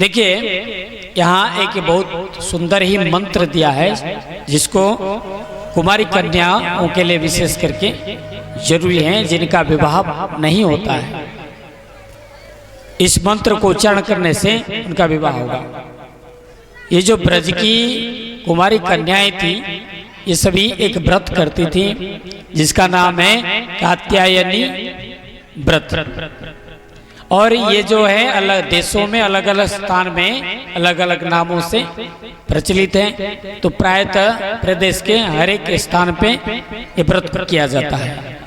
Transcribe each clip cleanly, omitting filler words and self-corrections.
देखिए यहाँ एक बहुत सुंदर ही मंत्र दिया है जिसको कुमारी कन्याओं के लिए विशेष करके जरूरी है, जिनका विवाह नहीं होता है। इस मंत्र को उच्चारण करने से उनका विवाह होगा। ये जो ब्रज की कुमारी कन्याएं थी, ये सभी एक व्रत करती थी जिसका नाम है कात्यायनी व्रत। और ये जो है अलग देशों में अलग अलग स्थान में अलग अलग नामों से प्रचलित है। तो प्रायतः प्रदेश के हर एक स्थान पे ये व्रत किया जाता है।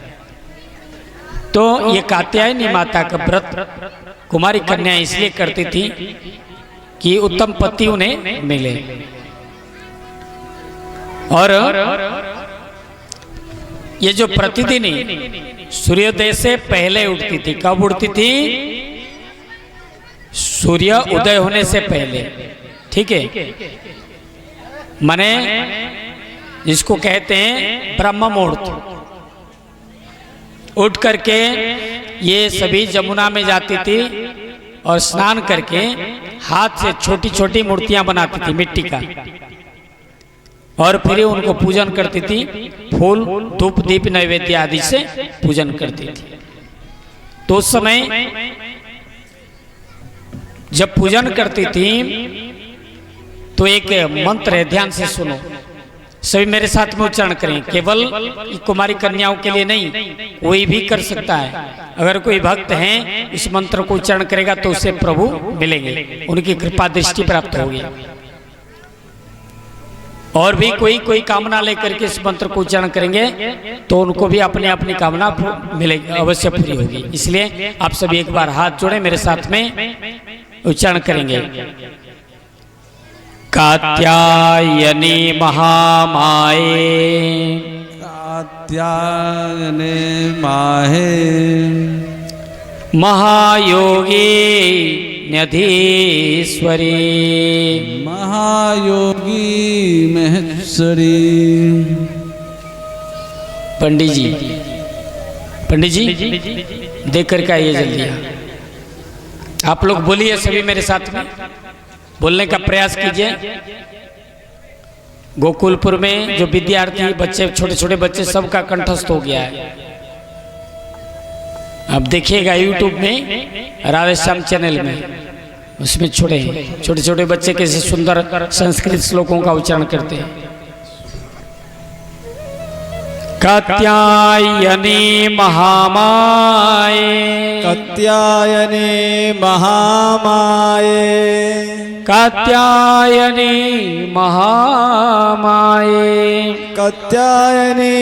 तो ये कात्यायनी माता का व्रत कुमारी कन्या इसलिए करती थी कि उत्तम पति उन्हें मिले। और ये जो प्रतिदिन सूर्योदय से पहले उठती थी, कब उठती थी? सूर्य उदय होने से पहले, ठीक है। माने जिसको कहते हैं ब्रह्म मुहूर्त, उठ करके ये सभी जमुना में जाती थी और स्नान करके हाथ से छोटी छोटी मूर्तियां बनाती थी मिट्टी का, और फिर उनको पूजन करती थी। फूल धूप दीप नैवेद्य आदि से पूजन करती थी। तो उस समय जब पूजन करती थी तो एक मंत्र है, ध्यान से सुनो, सभी मेरे साथ में उच्चारण करें। केवल कुमारी कन्याओं के लिए नहीं, कोई भी कर सकता है। अगर कोई भक्त हैं इस मंत्र को उच्चारण करेगा तो उसे प्रभु मिलेंगे, उनकी कृपा दृष्टि प्राप्त होगी। और भी कोई कामना लेकर के इस मंत्र को उच्चारण करेंगे तो उनको भी अपनी अपनी कामना मिलेगी, अवश्य पूरी होगी। इसलिए आप सभी एक बार हाथ जोड़े मेरे साथ में उच्चारण करेंगे। कात्यायनी महामाये, कात्यायनी माहे, महायोगी न्यधीश्वरी, महायोगी महेश्वरी। पंडित जी देख करके आइए जल्दी। आप लोग बोलिए सभी मेरे साथ में, बोलने का प्रयास कीजिए। गोकुलपुर में जो विद्यार्थी बच्चे, छोटे छोटे बच्चे, सबका कंठस्थ हो गया है। आप देखिएगा यूट्यूब में राधेश्याम चैनल में, उसमें छोटे छोटे बच्चे कैसे सुंदर संस्कृत श्लोकों का उच्चारण करते हैं। कात्यायनी महामाये, कात्यायनी महामाये, कात्यायनी महामाये, कात्यायनी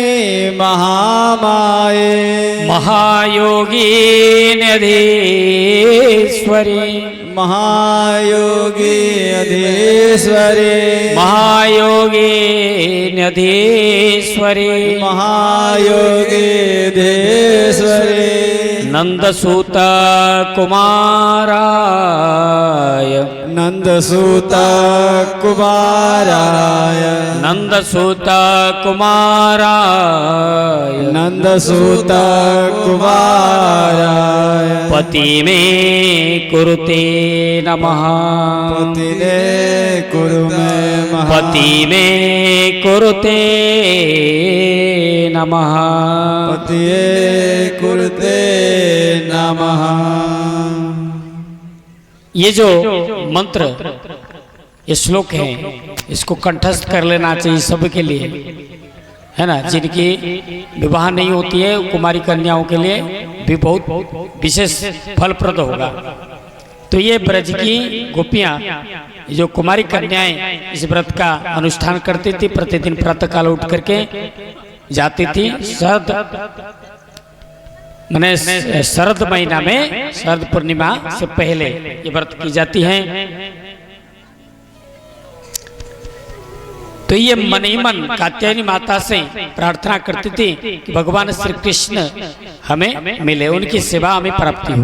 महामाये, महायोगी न्यधीश्वरी, महायोगी अधीश्वरी, महायोगी न्यधीश्वरी, महायोगी अधीश्वरी। नंदसूत कुमाराय, नंदसूत कुमाराय, नंदसूत कुमाराय, नंदसूत कुमाराय। पति में कुरुते नमः, पति ने कुरु में महा, पति में कुरुते नमः, पति कुरुते नमः। ये जो मंत्र, ये श्लोक है, इसको कंठस्थ कर लेना चाहिए सबके लिए, है ना। जिनकी विवाह नहीं होती है कुमारी कन्याओं के लिए भी बहुत विशेष फलप्रद होगा। तो ये ब्रज की गोपियां, जो कुमारी कन्याएं इस व्रत का अनुष्ठान करती थी, प्रतिदिन प्रातःकाल उठ करके जाती थी। शरद महीना में, शरद पूर्णिमा से पहले ये व्रत की जाती है। तो ये मन ही मन कात्यायनी माता से प्रार्थना करती थी कि भगवान श्री कृष्ण हमें मिले, उनकी सेवा हमें प्राप्ति हो।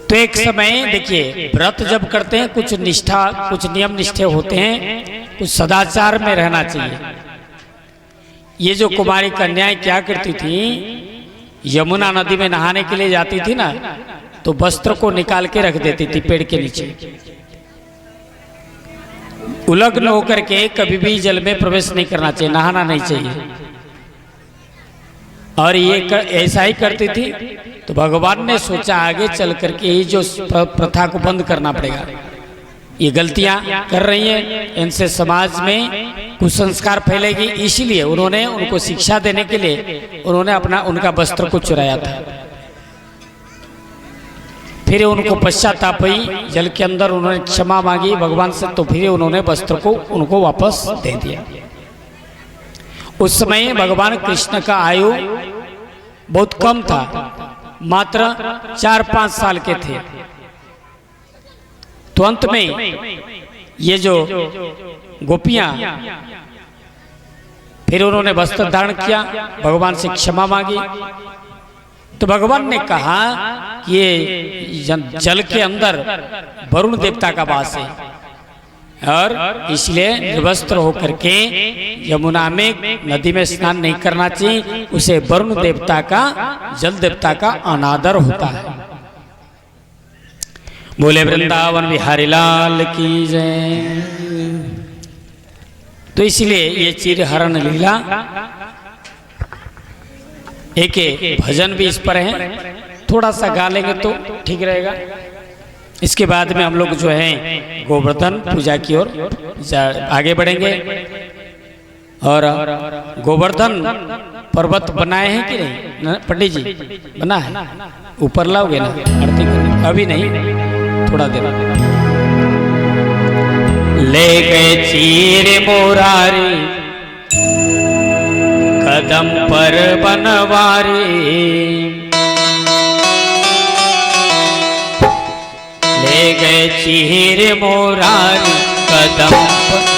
तो एक समय देखिए, व्रत जब करते हैं कुछ निष्ठा, कुछ नियम निष्ठे होते हैं, कुछ सदाचार में रहना चाहिए। ये जो कुमारी कन्याएं क्या करती थी, यमुना नदी में नहाने के लिए जाती थी ना, तो वस्त्र को निकाल के रख देती थी पेड़ के नीचे। उलग्न होकर के कभी भी जल में प्रवेश नहीं करना चाहिए, नहाना नहीं चाहिए। और ये ऐसा ही करती थी। तो भगवान ने सोचा आगे चल करके ये जो प्रथा को बंद करना पड़ेगा, ये गलतियां कर रही हैं, इनसे समाज में कुसंस्कार फैलेगी। इसीलिए उन्होंने उनको शिक्षा देने के लिए उन्होंने उनका वस्त्र को चुराया था। फिर उनको पश्चाताप हुई, जल के अंदर उन्होंने क्षमा मांगी भगवान से, तो फिर उन्होंने वस्त्र को उनको वापस दे दिया। उस समय भगवान कृष्ण का आयु बहुत कम था, मात्र 4-5 साल के थे। तो अंत में ये जो गोपियां, फिर उन्होंने वस्त्र धारण किया, भगवान से क्षमा मांगी। तो भगवान ने कहा कि ये जल के अंदर वरुण देवता का वास है और इसलिए निर्वस्त्र होकर के यमुना में नदी में स्नान नहीं करना चाहिए, उसे वरुण देवता का, जल देवता का अनादर होता है। बोले वृंदावन बिहारी लाल की जय। तो इसलिए ये चिरहरण लीला, एक भजन भी इस पर है, थोड़ा सा गा लेंगे तो ठीक रहेगा। इसके बाद में हम लोग जो है गोवर्धन पूजा की ओर आगे बढ़ेंगे। और गोवर्धन पर्वत बनाए हैं कि नहीं पंडित जी? बना है, ऊपर लाओगे ना आरती करने? अभी नहीं, थोड़ा देर। ले गए चीर मोरारी कदम पर बनवारी, ले गए चीर मोरारी कदम पर